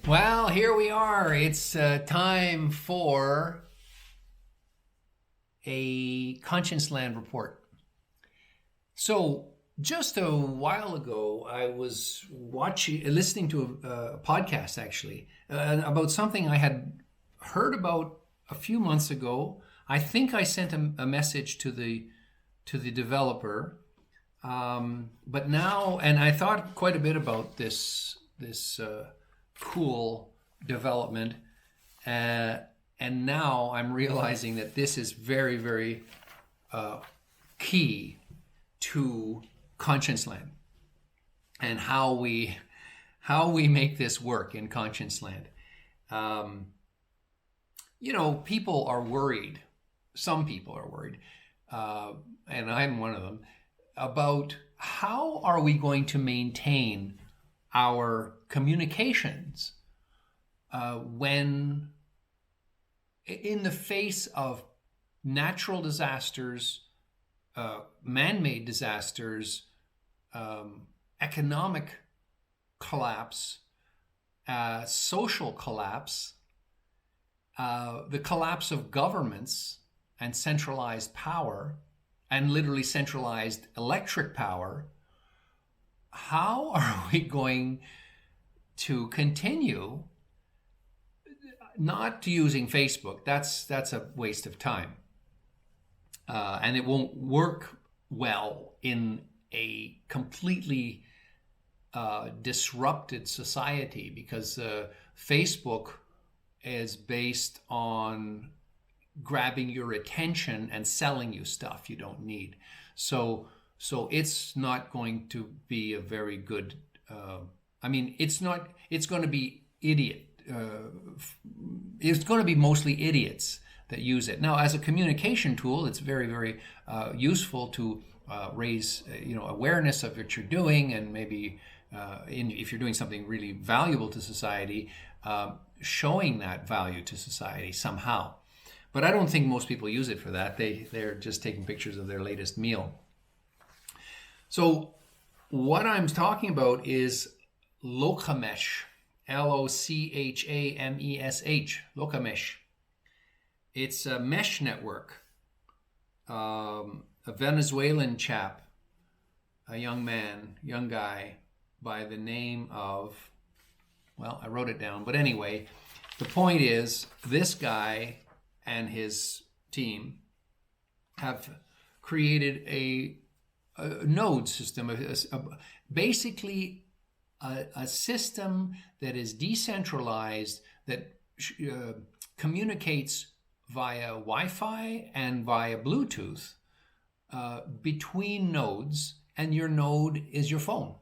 Well, here we are. It's time for a Conscience Land report. So, just a while ago, I was listening to a podcast actually, about something I had heard about a few months ago. I think I sent a message to the developer, but now, and I thought quite a bit about this cool development. Uh, and now I'm realizing that this is very, very key to Conscience Land and how we make this work in Conscience Land. Um, People are worried. Some people are worried, and I'm one of them, about how are we going to maintain our communications when in the face of natural disasters, man-made disasters, economic collapse, social collapse, the collapse of governments and centralized power, and literally centralized electric power. How are we going to continue not using Facebook? That's a waste of time, and it won't work well in a completely disrupted society, because Facebook is based on grabbing your attention and selling you stuff you don't need. So it's not going to be a very good. It's not. It's going to be idiot. It's going to be mostly idiots that use it. Now, as a communication tool, it's very, very useful to raise awareness of what you're doing, and maybe if you're doing something really valuable to society, showing that value to society somehow. But I don't think most people use it for that. They're just taking pictures of their latest meal. So what I'm talking about is Locamesh, Locamesh, Locamesh. It's a mesh network. A Venezuelan chap, a young guy by the name of, well, I wrote it down, but anyway, the point is this guy and his team have created a node system, basically a system that is decentralized, that communicates via Wi-Fi and via Bluetooth between nodes, and your node is your phone.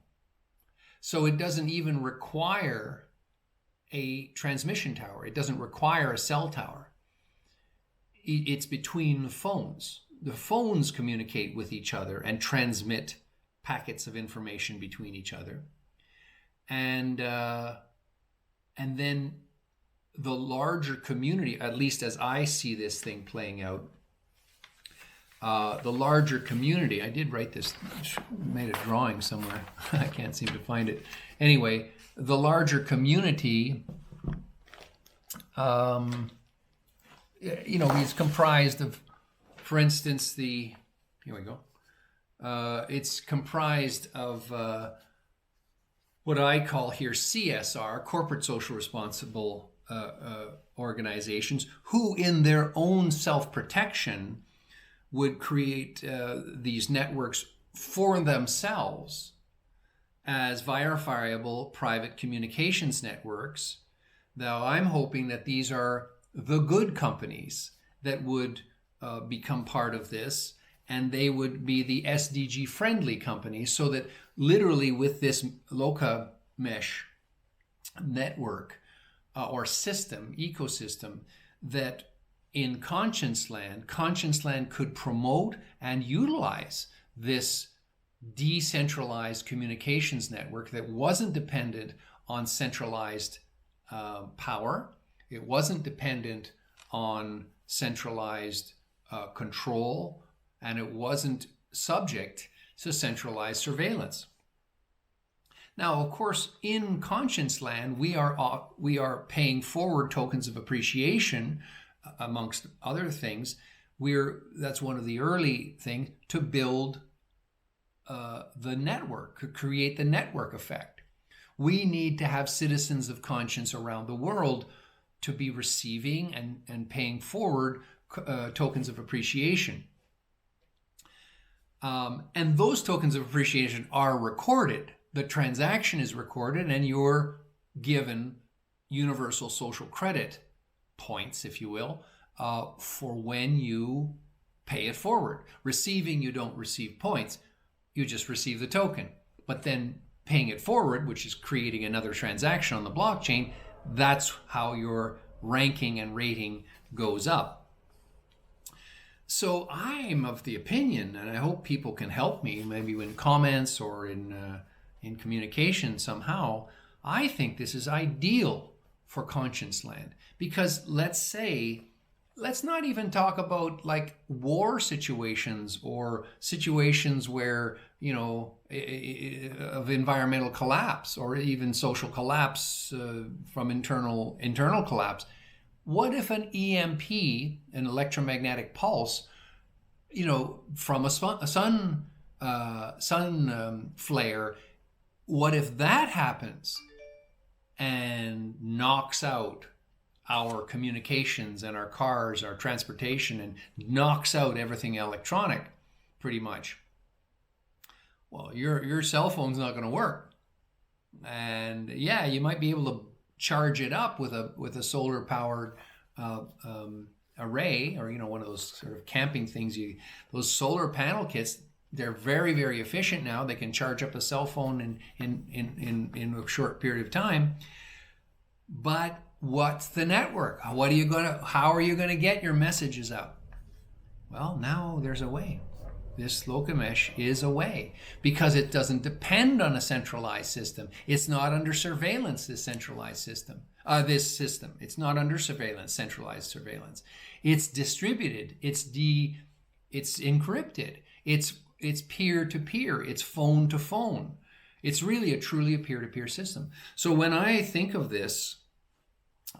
So it doesn't even require a transmission tower. It doesn't require a cell tower. It's between the phones. The phones communicate with each other and transmit packets of information between each other. And then the larger community, at least as I see this thing playing out, the larger community, I did write this, made a drawing somewhere. I can't seem to find it. Anyway, the larger community, is comprised of, for instance, here we go. It's comprised of what I call here CSR, corporate social responsible organizations, who in their own self-protection would create these networks for themselves as verifiable private communications networks. Now, I'm hoping that these are the good companies that would become part of this, and they would be the SDG friendly companies, so that literally with this Locamesh network or ecosystem, that in Conscience Land could promote and utilize this decentralized communications network that wasn't dependent on centralized power. It wasn't dependent on centralized control, and it wasn't subject to centralized surveillance. Now, of course, in conscience land, we are paying forward tokens of appreciation, amongst other things. That's one of the early things to build the network, create the network effect. We need to have citizens of conscience around the world to be receiving and paying forward tokens of appreciation. And those tokens of appreciation are recorded. The transaction is recorded, and you're given universal social credit points, if you will, for when you pay it forward. Receiving, you don't receive points. You just receive the token. But then paying it forward, which is creating another transaction on the blockchain, that's how your ranking and rating goes up. So I'm of the opinion, and I hope people can help me, maybe in comments or in communication somehow, I think this is ideal for conscience land. Because let's not even talk about like war situations or situations where, of environmental collapse or even social collapse from internal collapse. What if an EMP, an electromagnetic pulse, from a sun flare, what if that happens and knocks out our communications and our cars, our transportation, and knocks out everything electronic, pretty much? Well, your cell phone's not going to work, and yeah, you might be able to charge it up with a solar powered array, or one of those sort of camping things. Those solar panel kits, they're very, very efficient now. They can charge up a cell phone in a short period of time. But what's the network? How are you going to get your messages out? Well, now there's a way. This Locamesh is a way, because it doesn't depend on a centralized system. It's not under surveillance, this centralized system. It's not under surveillance, centralized surveillance. It's distributed. It's encrypted. It's peer-to-peer. It's phone-to-phone. It's really truly a peer-to-peer system. So when I think of this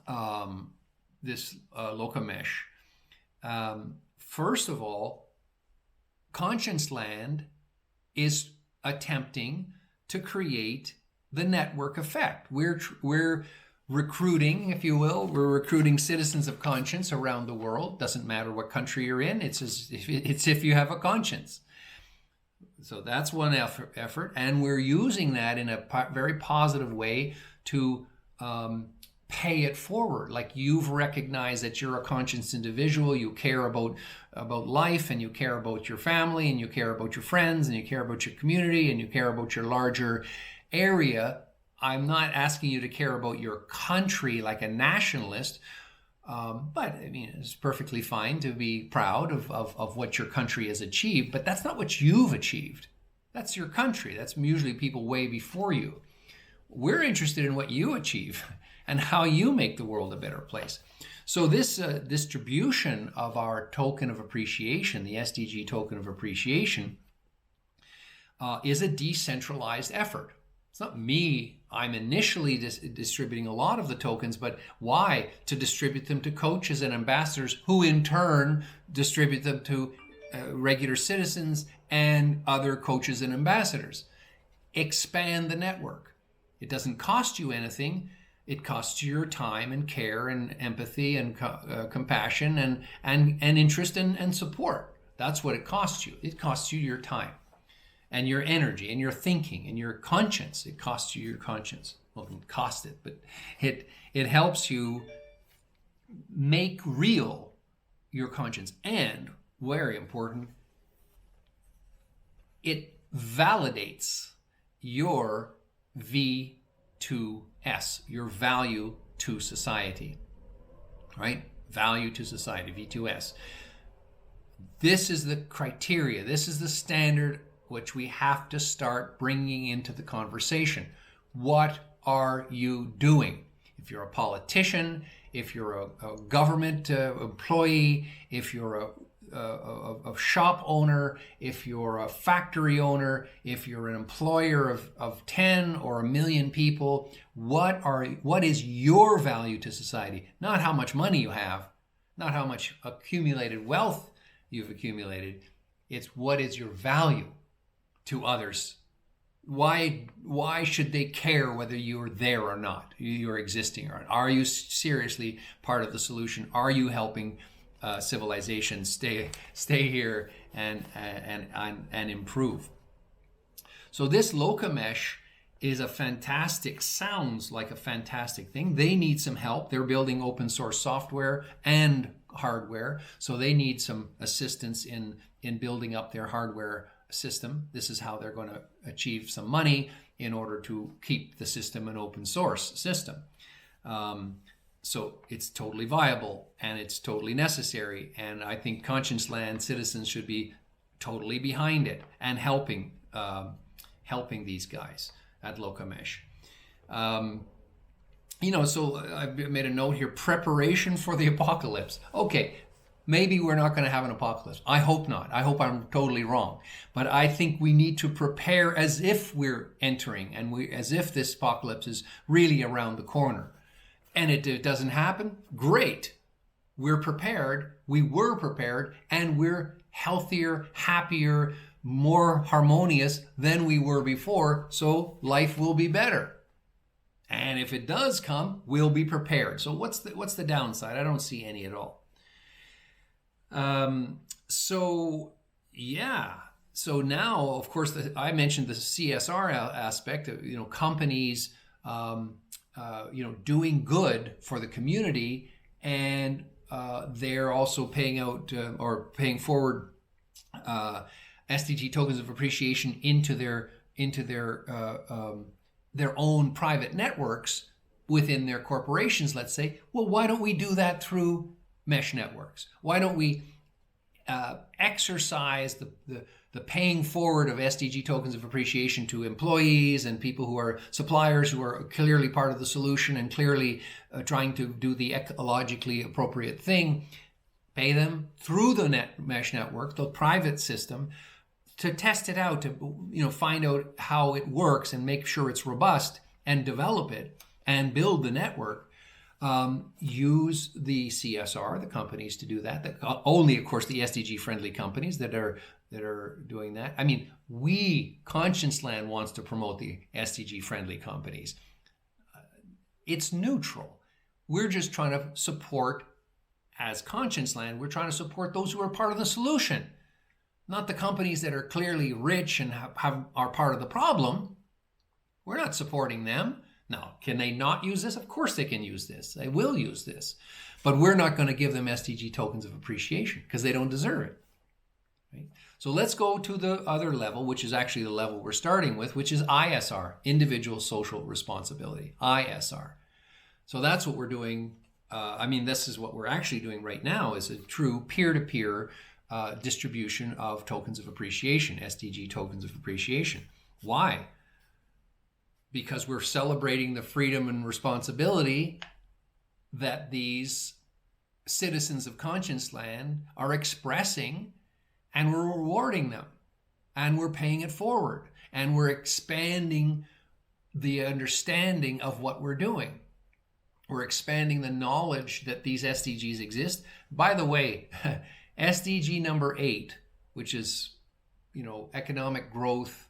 Locamesh, first of all, Conscience Land is attempting to create the network effect. We're recruiting, if you will, we're recruiting citizens of conscience around the world. Doesn't matter what country you're in. It's if you have a conscience. So that's one effort, and we're using that in a very positive way to pay it forward. Like, you've recognized that you're a conscious individual, you care about life, and you care about your family, and you care about your friends, and you care about your community, and you care about your larger area. I'm not asking you to care about your country like a nationalist, but I mean, it's perfectly fine to be proud of what your country has achieved, but that's not what you've achieved. That's your country. That's usually people way before you. We're interested in what you achieve and how you make the world a better place. So this distribution of our token of appreciation, the SDG token of appreciation, is a decentralized effort. It's not me. I'm initially distributing a lot of the tokens, but why? To distribute them to coaches and ambassadors, who in turn distribute them to regular citizens and other coaches and ambassadors. Expand the network. It doesn't cost you anything. It costs you your time and care and empathy and compassion and interest and support. That's what it costs you. It costs you your time and your energy and your thinking and your conscience. It costs you your conscience. Well, it doesn't cost it, but it helps you make real your conscience. And, very important, it validates your V2S, your value to society, right? Value to society, V2S. This is the criteria. This is the standard which we have to start bringing into the conversation. What are you doing? If you're a politician, if you're a government employee, if you're a shop owner, if you're a factory owner, if you're an employer of 10 or a million people, what is your value to society? Not how much money you have, not how much accumulated wealth you've accumulated. It's what is your value to others. Why should they care whether you're there or not, you're existing or not? Are you seriously part of the solution? Are you helping civilization stay here and improve? So this Locamesh sounds like a fantastic thing. They need some help. They're building open source software and hardware, so they need some assistance in building up their hardware system. This is how they're going to achieve some money in order to keep the system an open source system. So it's totally viable and it's totally necessary. And I think Conscience-Land citizens should be totally behind it and helping these guys at Locamesh. So I've made a note here: preparation for the apocalypse. Okay. Maybe we're not going to have an apocalypse. I hope not. I hope I'm totally wrong. But I think we need to prepare as if we're entering and as if this apocalypse is really around the corner. And it doesn't happen. Great. We're prepared. We were prepared. And we're healthier, happier, more harmonious than we were before. So life will be better. And if it does come, we'll be prepared. So what's the downside? I don't see any at all. So now, of course, I mentioned the CSR aspect of, companies, doing good for the community, and they're also paying out or paying forward SDG tokens of appreciation into their own private networks within their corporations. Let's say, well, why don't we do that through mesh networks? Why don't we exercise the paying forward of SDG tokens of appreciation to employees and people who are suppliers who are clearly part of the solution and clearly trying to do the ecologically appropriate thing? Pay them through the mesh network, the private system, to test it out, to find out how it works and make sure it's robust and develop it and build the network. Use the CSR, the companies, to do that. Only, of course, the SDG friendly companies that are doing that. I mean, Conscience-Land wants to promote the SDG friendly companies. It's neutral. We're just trying to support, as Conscience-Land, we're trying to support those who are part of the solution, not the companies that are clearly rich and are part of the problem. We're not supporting them. Now, can they not use this? Of course they can use this. They will use this. But we're not going to give them SDG tokens of appreciation because they don't deserve it. Right? So let's go to the other level, which is actually the level we're starting with, which is ISR, Individual Social Responsibility, ISR. So that's what we're doing. This is what we're actually doing right now, is a true peer-to-peer distribution of tokens of appreciation, SDG tokens of appreciation. Why? Because we're celebrating the freedom and responsibility that these citizens of Conscience-Land are expressing, and we're rewarding them, and we're paying it forward, and we're expanding the understanding of what we're doing. We're expanding the knowledge that these SDGs exist. By the way, SDG number 8, which is, economic growth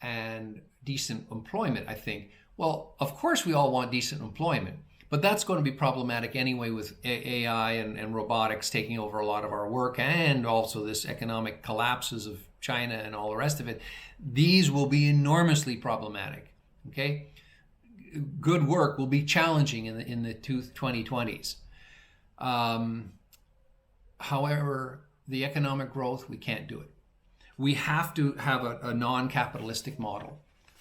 and decent employment, I think. Well, of course we all want decent employment, but that's going to be problematic anyway with AI and robotics taking over a lot of our work, and also this economic collapses of China and all the rest of it. These will be enormously problematic, okay? Good work will be challenging in the 2020s. However, the economic growth, we can't do it. We have to have a non-capitalistic model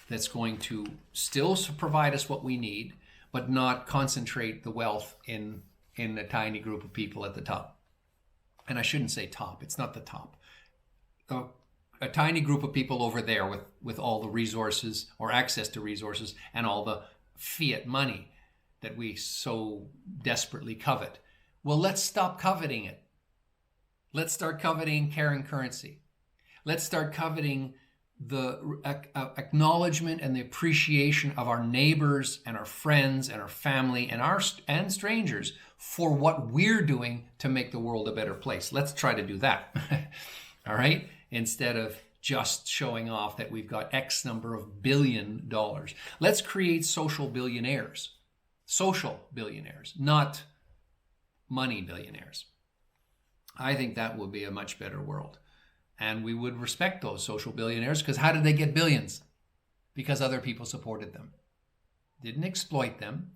that's going to still provide us what we need, but not concentrate the wealth in a tiny group of people at the top. And I shouldn't say top, it's not the top. A tiny group of people over there with all the resources or access to resources and all the fiat money that we so desperately covet. Well, let's stop coveting it. Let's start coveting care and currency. Let's start coveting the acknowledgement and the appreciation of our neighbors and our friends and our family and strangers for what we're doing to make the world a better place. Let's try to do that. All right? Instead of just showing off that we've got X number of $1 billion. Let's create social billionaires. Social billionaires, not money billionaires. I think that would be a much better world. And we would respect those social billionaires, because how did they get billions? Because other people supported them. Didn't exploit them,